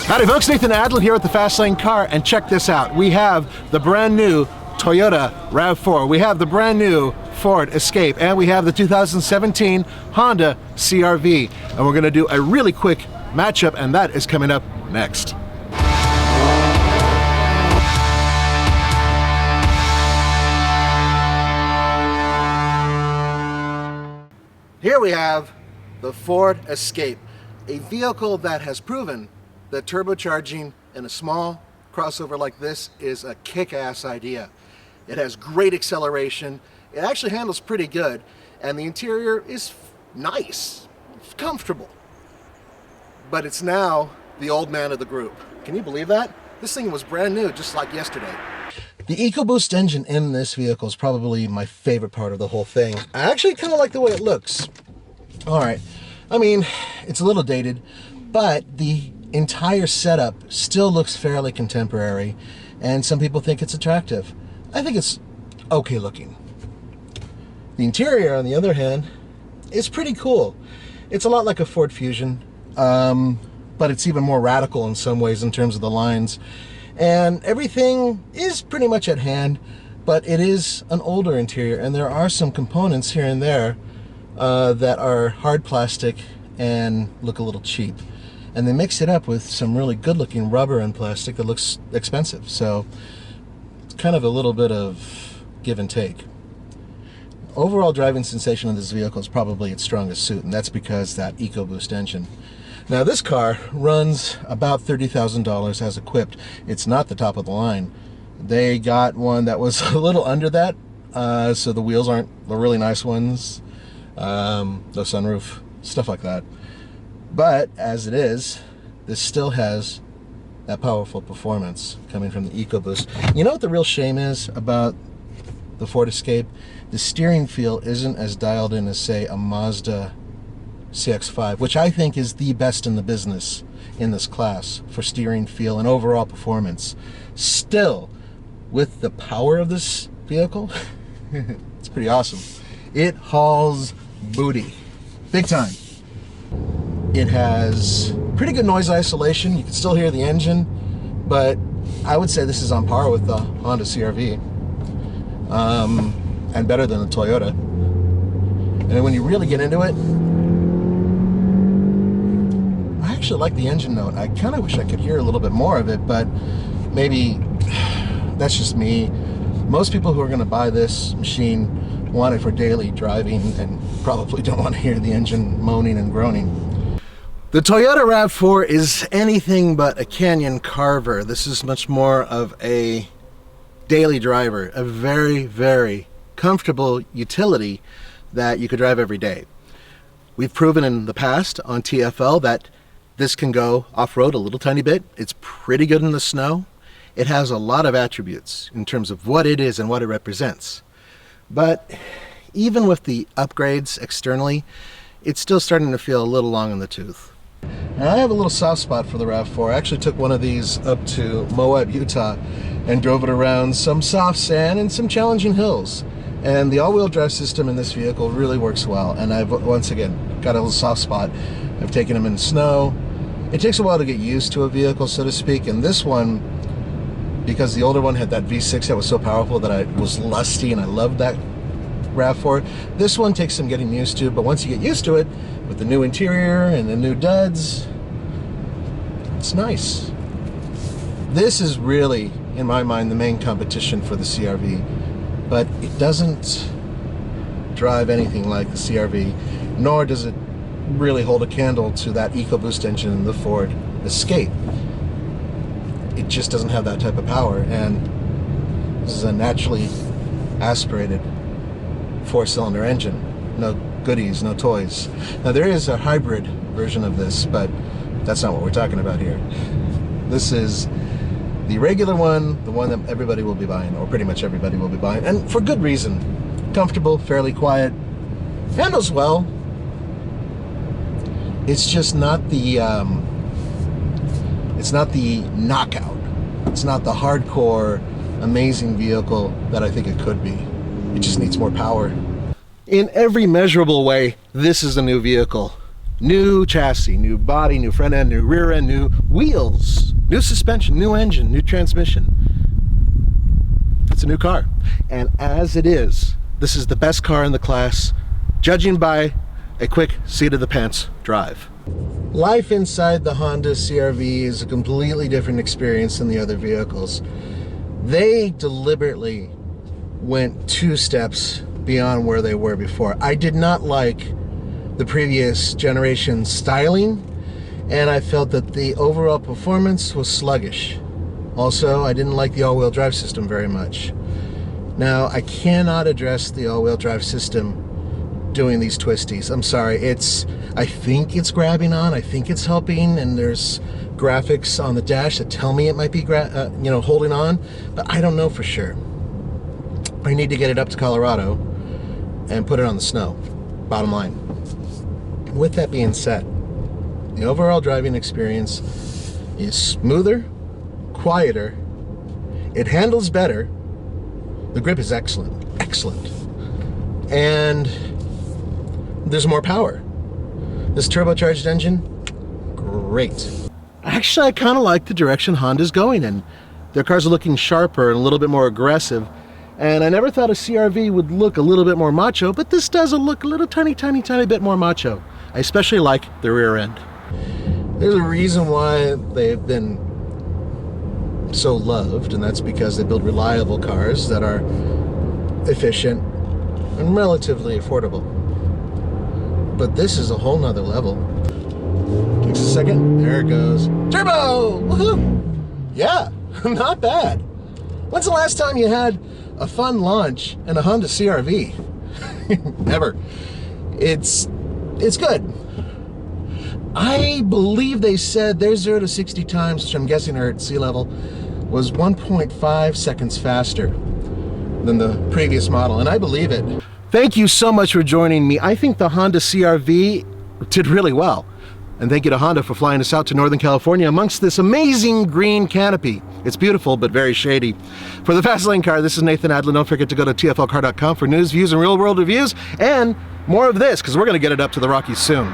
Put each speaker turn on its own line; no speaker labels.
Howdy folks, Nathan Adler here at the Fast Lane Car, and check this out. We have the brand new Toyota RAV4, we have the brand new Ford Escape, and we have the 2017 Honda CR-V. And we're gonna do a really quick matchup, and that is coming up next. Here we have the Ford Escape, a vehicle that has proven that turbocharging in a small crossover like this is a kick-ass idea. It has great acceleration, it actually handles pretty good, and the interior is nice, it's comfortable. But it's now the old man of the group. Can you believe that? This thing was brand new, just like yesterday. The EcoBoost engine in this vehicle is probably my favorite part of the whole thing. I actually kind of like the way it looks. All right, I mean, it's a little dated, but the entire setup still looks fairly contemporary, and some people think it's attractive. I think it's okay looking. The interior, on the other hand, is pretty cool. It's a lot like a Ford Fusion, but it's even more radical in some ways in terms of the lines. And everything is pretty much at hand, but it is an older interior, and there are some components here and there that are hard plastic and look a little cheap. And they mix it up with some really good looking rubber and plastic that looks expensive. So it's kind of a little bit of give and take. Overall driving sensation of this vehicle is probably its strongest suit, and that's because that EcoBoost engine. Now this car runs about $30,000 as equipped. It's not the top of the line. They got one that was a little under that, so the wheels aren't the really nice ones, no sunroof, stuff like that. But as it is, this still has that powerful performance coming from the EcoBoost. You know what the real shame is about the Ford Escape? The steering feel isn't as dialed in as, say, a Mazda CX-5, which I think is the best in the business in this class for steering feel and overall performance. Still, with the power of this vehicle, it's pretty awesome. It hauls booty, big time. It has pretty good noise isolation. You can still hear the engine, but I would say this is on par with the Honda CR-V, and better than the Toyota. And then when you really get into it, I actually like the engine note. I kind of wish I could hear a little bit more of it, but maybe that's just me. Most people who are going to buy this machine want it for daily driving and probably don't want to hear the engine moaning and groaning. The Toyota RAV4 is anything but a canyon carver. This is much more of a daily driver, a very, very comfortable utility that you could drive every day. We've proven in the past on TFL that this can go off-road a little tiny bit. It's pretty good in the snow. It has a lot of attributes in terms of what it is and what it represents. But even with the upgrades externally, it's still starting to feel a little long in the tooth. Now, I have a little soft spot for the RAV4. I actually took one of these up to Moab, Utah, and drove it around some soft sand and some challenging hills. And the all-wheel drive system in this vehicle really works well. And I've, once again, got a little soft spot. I've taken them in snow. It takes a while to get used to a vehicle, so to speak. And this one, because the older one had that V6 that was so powerful that I was lusty, and I loved that RAV4. This one takes some getting used to, but once you get used to it, with the new interior and the new duds, it's nice. This is really, in my mind, the main competition for the CR-V, but it doesn't drive anything like the CR-V, nor does it really hold a candle to that EcoBoost engine in the Ford Escape. It just doesn't have that type of power, and this is a naturally aspirated four-cylinder engine. No goodies, no toys. Now there is a hybrid version of this, but that's not what we're talking about here. This is the regular one, the one that everybody will be buying, or pretty much everybody will be buying, and for good reason. Comfortable, fairly quiet, handles well. It's just not the knockout. It's not the hardcore, amazing vehicle that I think it could be. It just needs more power. In every measurable way, this is a new vehicle. New chassis, new body, new front end, new rear end, new wheels, new suspension, new engine, new transmission. It's a new car. And as it is, this is the best car in the class, judging by a quick seat-of-the-pants drive. Life inside the Honda CR-V is a completely different experience than the other vehicles. They deliberately went 2 steps beyond where they were before. I did not like the previous generation styling, and I felt that the overall performance was sluggish. Also, I didn't like the all-wheel drive system very much. Now, I cannot address the all-wheel drive system doing these twisties. I'm sorry, I think it's grabbing on, I think it's helping, and there's graphics on the dash that tell me it might be holding on, but I don't know for sure. I need to get it up to Colorado and put it on the snow, bottom line. With that being said, the overall driving experience is smoother, quieter, it handles better, the grip is excellent, and there's more power. This turbocharged engine, great. Actually, I kind of like the direction Honda's going in. Their cars are looking sharper and a little bit more aggressive, and I never thought a CR-V would look a little bit more macho, but this does look a little tiny bit more macho. I especially like the rear end. There's a reason why they've been so loved, and that's because they build reliable cars that are efficient and relatively affordable. But this is a whole nother level. Takes a second, there it goes. Turbo! Woohoo! Yeah, not bad. When's the last time you had a fun launch in a Honda CR-V? Never. It's good. I believe they said their 0 to 60 times, which I'm guessing are at sea level, was 1.5 seconds faster than the previous model, and I believe it. Thank you so much for joining me. I think the Honda CR-V did really well. And thank you to Honda for flying us out to Northern California amongst this amazing green canopy. It's beautiful, but very shady. For the Fastlane Car, this is Nathan Adler. Don't forget to go to tflcar.com for news, views, and real-world reviews, and more of this, because we're going to get it up to the Rockies soon.